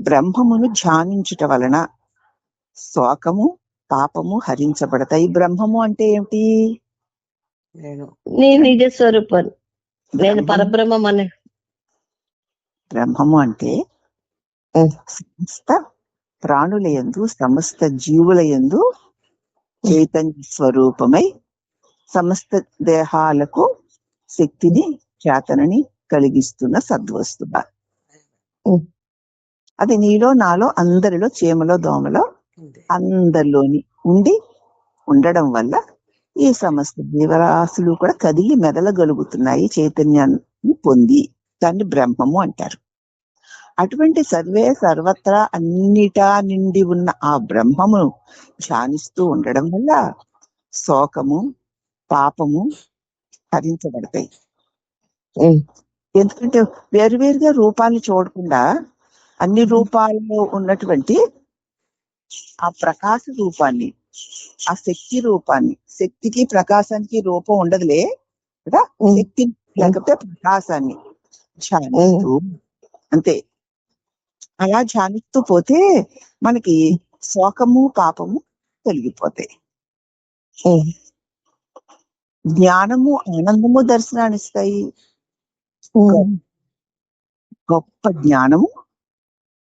బ్రహ్మమును ధ్యానించుట వలన శోకము పాపము హరించబడతాయి. బ్రహ్మము అంటే ఏమిటి? నీ నిజ స్వరూపాన్ని, నేను పరబ్రహ్మం అనే. బ్రహ్మము అంటే సమస్త ప్రాణుల యందు, సమస్త జీవుల యందు చైతన్య స్వరూపమై సమస్త దేహాలకు శక్తిని, చేతనని కలిగిస్తున్న సద్వస్తువ. అది నీలో, నాలో, అందరిలో, చీమలో, దోమలో, అందరిలోని ఉండడం వల్ల ఈ సమస్త జీవరాశులు కూడా కదిలి మెదలగలుగుతున్నాయి, చైతన్యాన్ని పొంది. దాన్ని బ్రహ్మము అంటారు. అటువంటి సర్వే సర్వత్రా అన్నిటా నిండి ఉన్న ఆ బ్రహ్మమును ధ్యానిస్తూ ఉండడం వల్ల శోకము పాపము హరించబడతాయి. ఎందుకంటే వేరువేరుగా రూపాన్ని చూడకుండా అన్ని రూపాల్లో ఉన్నటువంటి ఆ ప్రకాశ రూపాన్ని, ఆ శక్తి రూపాన్ని, శక్తికి ప్రకాశానికి రూపం ఉండదులే కదా, శక్తి లేకపోతే ప్రకాశాన్ని ధ్యానిస్తూ అంతే. అలా ధ్యానిస్తూ పోతే మనకి శోకము పాపము తొలగిపోతాయి. జ్ఞానము ఆనందము దర్శనాన్నిస్తాయి. గొప్ప జ్ఞానము,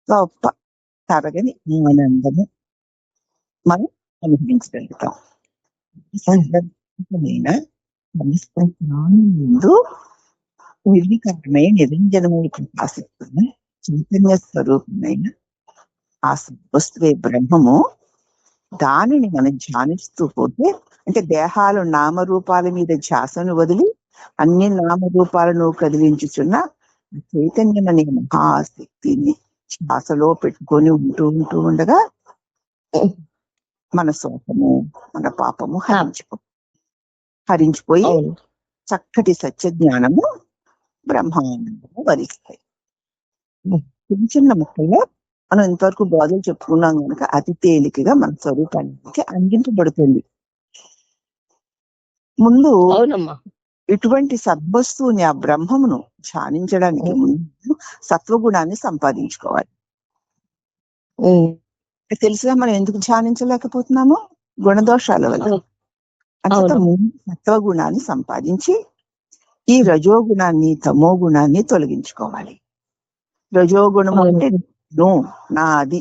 గొప్ప తరగని ఆనందము మనం అనుభవించగలుగుతాం. ముందు నిర్వికారమై నిరంజనమై ప్రకాశిస్తున్న చైతన్య స్వరూపమైన ఆ వస్తువే బ్రహ్మము. దానిని మనం ధ్యానిస్తూ పోతే, అంటే దేహాలు నామరూపాల మీద ధ్యాసను వదిలి అన్ని నామరూపాలను కదిలించుచున్న చైతన్యం అనే మహాశక్తిని శ్వాసలో పెట్టుకొని ఉంటూ ఉండగా మన శోకము, మన పాపము హరించిపోయి చక్కటి సత్య జ్ఞానము, బ్రహ్మానందము వరిస్తాయి. చిన్న చిన్న ముక్కల్లో మనం ఇంతవరకు బోధలు చెప్పుకున్నాం కనుక అతి తేలికగా మన స్వరూపానికి అందించబడుతుంది. ముందు ఇటువంటి సద్వస్తువుని, ఆ బ్రహ్మమును ధ్యానించడానికి ముందు సత్వగుణాన్ని సంపాదించుకోవాలి. తెలుసుగా మనం ఎందుకు ధ్యానించలేకపోతున్నామో? గుణదోషాల వల్ల. అంత ముందు సత్వగుణాన్ని సంపాదించి ఈ రజోగుణాన్ని, తమో గుణాన్ని తొలగించుకోవాలి. రజోగుణం అంటే నాది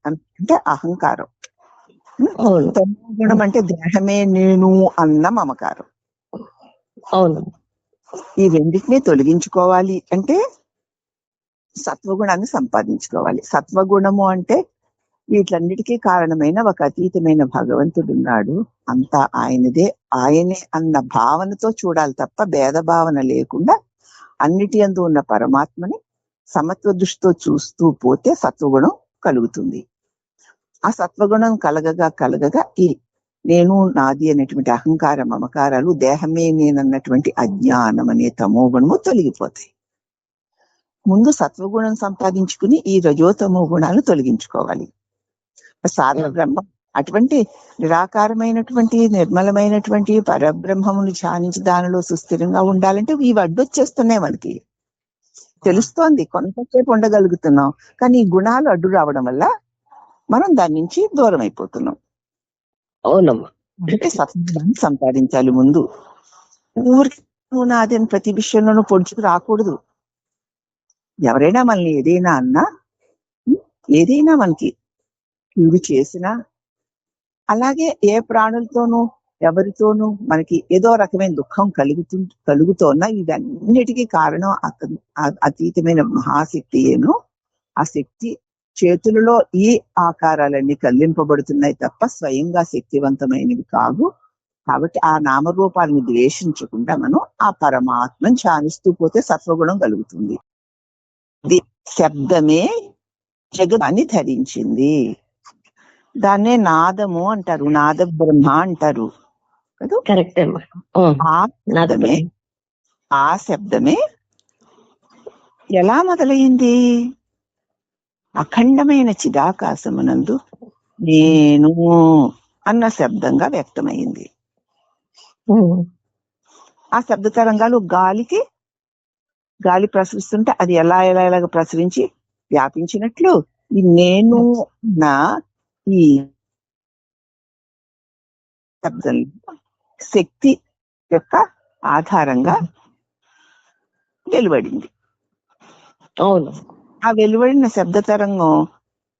అంటే అహంకారం. తమో గుణం అంటే దేహమే నేను అన్న మమకారం. ఈ రెండింటినీ తొలగించుకోవాలి అంటే సత్వగుణాన్ని సంపాదించుకోవాలి. సత్వగుణము అంటే వీటన్నిటికీ కారణమైన ఒక అతీతమైన భగవంతుడున్నాడు, అంతా ఆయనదే, ఆయనే అన్న భావనతో చూడాలి తప్ప భేద భావన లేకుండా అన్నిటి యందు ఉన్న పరమాత్మని సమత్వ దృష్టితో చూస్తూ పోతే సత్వగుణం కలుగుతుంది. ఆ సత్వగుణం కలగగా ఈ నేను నాది అనేటువంటి అహంకార మమకారాలు, దేహమే నేనన్నటువంటి అజ్ఞానం అనే తమో గుణము తొలగిపోతాయి. ముందు సత్వగుణం సంపాదించుకుని ఈ రజోతమో గుణాలను తొలగించుకోవాలి. సాధన బ్రహ్మం అటువంటి నిరాకారమైనటువంటి నిర్మలమైనటువంటి పరబ్రహ్మమును ధ్యానించి దానిలో సుస్థిరంగా ఉండాలంటే ఇవి అడ్డొచ్చేస్తున్నాయి. మనకి తెలుస్తోంది, కొంతసేపు ఉండగలుగుతున్నాం, కానీ ఈ గుణాలు అడ్డు రావడం వల్ల మనం దాని నుంచి దూరం అయిపోతున్నాం. అవునమ్మా. అంటే సత్వగుణాన్ని సంపాదించాలి ముందు. ఊరికి నాది అని ప్రతి విషయంలోనూ పొడుచుకు రాకూడదు. ఎవరైనా మనల్ని ఏదైనా అన్నా, ఏదైనా మనకి కీడు చేసినా, అలాగే ఏ ప్రాణులతోనూ ఎవరితోనూ మనకి ఏదో రకమైన దుఃఖం కలుగుతున్నా ఇవన్నిటికీ కారణం అతీతమైన మహాశక్తి ఏమో. ఆ శక్తి చేతులలో ఈ ఆకారాలన్నీ కల్లింపబడుతున్నాయి తప్ప స్వయంగా శక్తివంతమైనవి కావు. కాబట్టి ఆ నామరూపాలను ద్వేషించకుండా మనం ఆ పరమాత్మను ధ్యానిస్తూ పోతే సత్వగుణం కలుగుతుంది. శబ్దమే జగత్తుని ధరించింది. దాన్నే నాదము అంటారు, నాద బ్రహ్మ అంటారు కదా. ఆ శబ్దమే ఎలా మొదలైంది? అఖండమైన చిదాకాశమునందు నేను అన్న శబ్దంగా వ్యక్తమైంది. ఆ శబ్ద తరంగాలు గాలి ప్రసరిస్తుంటే అది ఎలాగ ప్రసరించి వ్యాపించినట్లు ఈ నేను నా ఈ శబ్దం శక్తి యొక్క ఆధారంగా వెలువడింది. అవును. ఆ వెలువడిన శబ్ద తరంగం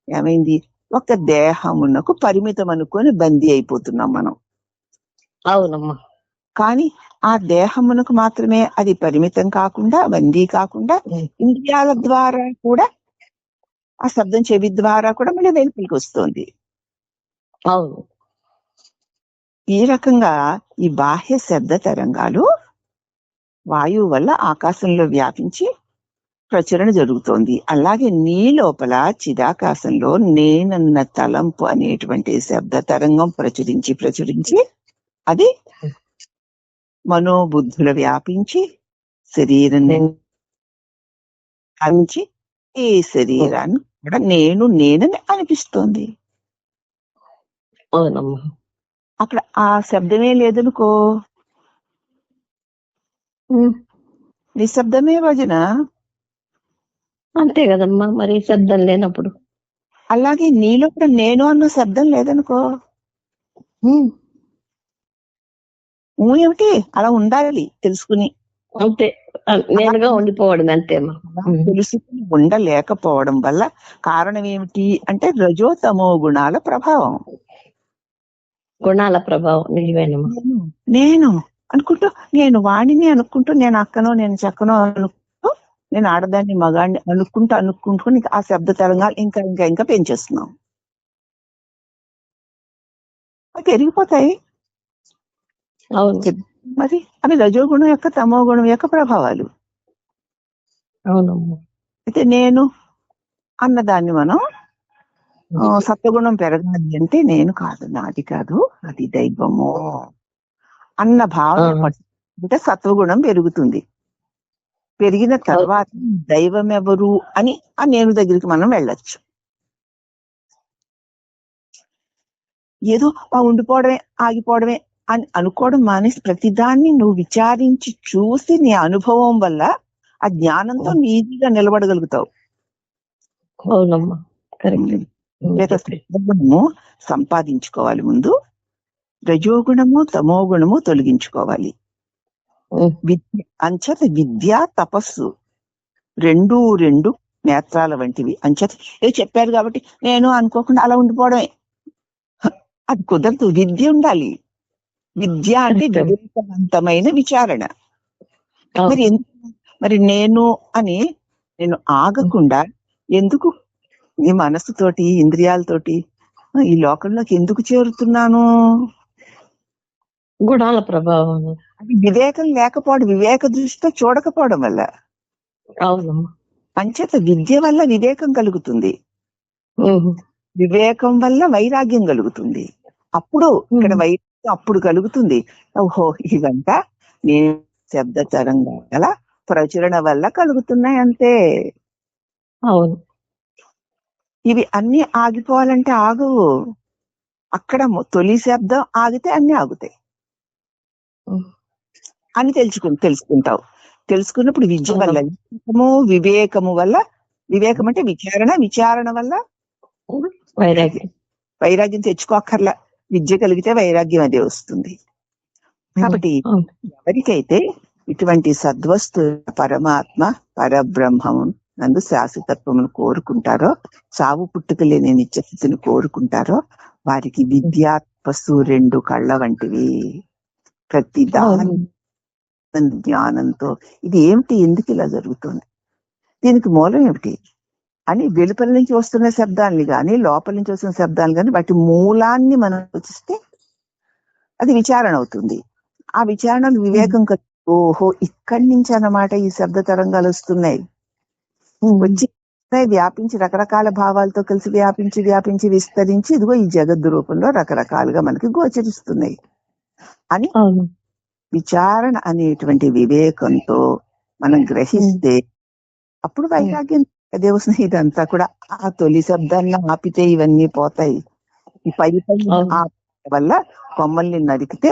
ఏమైంది, ఒక దేహమునకు పరిమితం అనుకొని బందీ అయిపోతున్నాం మనం. అవునమ్మా. కానీ ఆ దేహమునకు మాత్రమే అది పరిమితం కాకుండా, బందీ కాకుండా, ఇంద్రియాల ద్వారా కూడా ఆ శబ్దం చెవి ద్వారా కూడా మళ్ళీ వెలుపలికి వస్తుంది. అవును. ఈ రకంగా ఈ బాహ్య శబ్ద తరంగాలు వాయువు వల్ల ఆకాశంలో వ్యాపించి ప్రచురణ జరుగుతోంది. అలాగే నీ లోపల చిదాకాశంలో నేనన్న తలంపు అనేటువంటి శబ్ద తరంగం ప్రచురించి అది మనోబుద్ధుల వ్యాపించి శరీరాన్ని అంచి ఈ శరీరాన్ని కూడా నేనని అనిపిస్తోంది. అవునమ్మా. అక్కడ ఆ శబ్దమే లేదనుకో, నిశ్శబ్దమే భజన. అంతే కదమ్మా, మరి శబ్దం లేనప్పుడు. అలాగే నీలో కూడా నేను అన్న శబ్దం లేదనుకో, ఏమిటి అలా ఉండాలి తెలుసుకుని. అంతే, నేనుగా ఉండిపోవడం అంతేమ్మా. తెలుసుకుని ఉండలేకపోవడం వల్ల కారణం ఏమిటి అంటే రజో తమో గుణాల ప్రభావం. గుణాల ప్రభావం నిజమేనమ్మా. నేను అనుకుంటూ, నేను వాణిని అనుకుంటూ, నేను అక్కనో నేను చక్కనో అనుకుంటూ, నేను ఆడదాన్ని మగాడిని అనుకుంటూ ఆ శబ్ద తరంగాలు ఇంకా ఇంకా ఇంకా పెంచేస్తున్నాం. అవి పెరిగిపోతాయి. మరి అవి రజోగుణం యొక్క తమో గుణం యొక్క ప్రభావాలు. అవునమ్మా. అయితే నేను అన్నదాన్ని మనం సత్వగుణం పెరగాలి అంటే నేను కాదు, నాది కాదు, అది దైవము అన్న భావన అంటే సత్వగుణం పెరుగుతుంది. పెరిగిన తర్వాత దైవం ఎవరు అని ఆ నేను దగ్గరికి మనం వెళ్ళొచ్చు. ఏదో ఉండిపోవడమే ఆగిపోవడమే అని అనుకోవడం మానేసి ప్రతిదాన్ని నువ్వు విచారించి చూసి నీ అనుభవం వల్ల ఆ జ్ఞానంతో ఈజీగా నిలబడగలుగుతావు. అవునమ్మా. సత్వగుణము సంపాదించుకోవాలి, ముందు రజోగుణము తమో గుణము తొలగించుకోవాలి. అంచేత విద్య తపస్సు రెండు నేత్రాల వంటివి. అంచేత ఏదో చెప్పారు కాబట్టి నేను అనుకోకుండా అలా ఉండిపోవడమే అది కుదరదు. విద్య ఉండాలి. విద్య అంటే వివేకవంతమైన విచారణ. మరి నేను అని నేను ఆగకుండా ఎందుకు ఈ మనస్సుతోటి ఇంద్రియాలతోటి ఈ లోకంలోకి ఎందుకు చేరుతున్నాను? గుణాల ప్రభావం. అది వివేకం లేకపోవడం, వివేక దృష్టితో చూడకపోవడం వల్ల. అవునమ్మా. అంచేత విద్య వల్ల వివేకం కలుగుతుంది, వివేకం వల్ల వైరాగ్యం కలుగుతుంది. అప్పుడు ఇక్కడ వైరాగ్యం అప్పుడు కలుగుతుంది. ఓహో, ఇదంతా నేను శబ్ద తరంగాల ప్రచురణ వల్ల కలుగుతున్నాయి అంతే. అవును. ఇవి అన్ని ఆగిపోవాలంటే ఆగవు. అక్కడ తొలి శబ్దం ఆగితే అన్ని ఆగుతాయి అని తెలుసుకుంటావు. తెలుసుకున్నప్పుడు విద్య వల్ల వివేకము వల్ల, వివేకం అంటే విచారణ వల్ల వైరాగ్యం తెచ్చుకోక్కర్లా. విద్య కలిగితే వైరాగ్యం అదే వస్తుంది. కాబట్టి ఎవరికైతే ఇటువంటి సద్వస్తు పరమాత్మ పరబ్రహ్మము నందు శాశ్వతత్వమును కోరుకుంటారో, చావు పుట్టుక లేని నిత్యస్థితిని కోరుకుంటారో, వారికి విద్యా తపస్సు రెండు కళ్ళ వంటివి. ప్రతి దాని జ్ఞానంతో ఇది ఏమిటి, ఎందుకు ఇలా జరుగుతుంది, దీనికి మూలం ఏమిటి అని వెలుపల నుంచి వస్తున్న శబ్దాన్ని గాని లోపల నుంచి వస్తున్న శబ్దాన్ని గాని వాటి మూలాన్ని మనం ఆలోచిస్తే అది విచారణ అవుతుంది. ఆ విచారణ వివేకం ఓహో ఇక్కడి నుంచి అన్నమాట ఈ శబ్ద తరంగాలు వస్తున్నాయి, వచ్చి వ్యాపించి రకరకాల భావాలతో కలిసి వ్యాపించి విస్తరించి ఇదిగో ఈ జగద్దు రూపంలో రకరకాలుగా మనకి గోచరిస్తున్నాయి అని విచారణ అనేటువంటి వివేకంతో మనం గ్రహిస్తే అప్పుడు వైరాగ్యం అదే వస్తుంది. ఇదంతా కూడా ఆ తొలి శబ్దాన్ని ఆపితే ఇవన్నీ పోతాయి. ఈ పై వల్ల కొమ్మల్ని నరికితే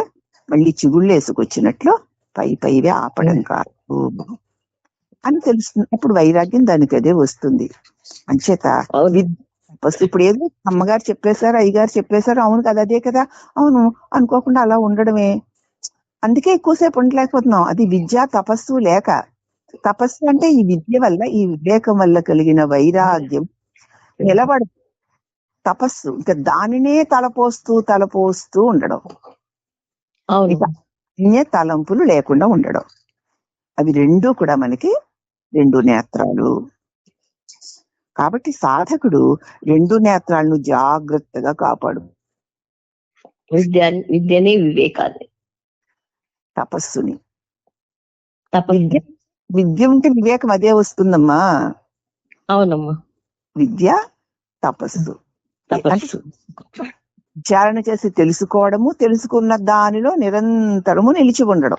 మళ్ళీ చిగుళ్ళు వేసుకొచ్చినట్లు పైవే ఆపడం కాదు అని తెలుస్తుంది. అప్పుడు వైరాగ్యం దానికి అదే వస్తుంది. అంచేత తపస్సు. ఇప్పుడు ఏదో అమ్మగారు చెప్పేశారు, అయ్యగారు చెప్పేశారు, అవును కదా, అదే కదా, అవును అనుకోకుండా అలా ఉండడమే. అందుకే ఎక్కువసేపు ఉండలేకపోతున్నాం. అది విద్య తపస్సు లేక. తపస్సు అంటే ఈ విద్య వల్ల, ఈ వివేకం వల్ల కలిగిన వైరాగ్యం నిలబడ. తపస్సు ఇంకా దానినే తలపోస్తూ ఉండడం. అవును ఇక అన్య తలంపులు లేకుండా ఉండడం. అవి రెండూ కూడా మనకి రెండు నేత్రాలు. కాబట్టి సాధకుడు రెండు నేత్రాలను జాగ్రత్తగా కాపాడు. విద్యని వివేకాన్ని తపస్సుని. తపస్సు. విద్య ఉంటే వివేకం అదే వస్తుందమ్మా. అవునమ్మా. విద్య తపస్సు. తపస్సు. విచారణ చేసి తెలుసుకోవడము, తెలుసుకున్న దానిలో నిరంతరము నిలిచి ఉండడం.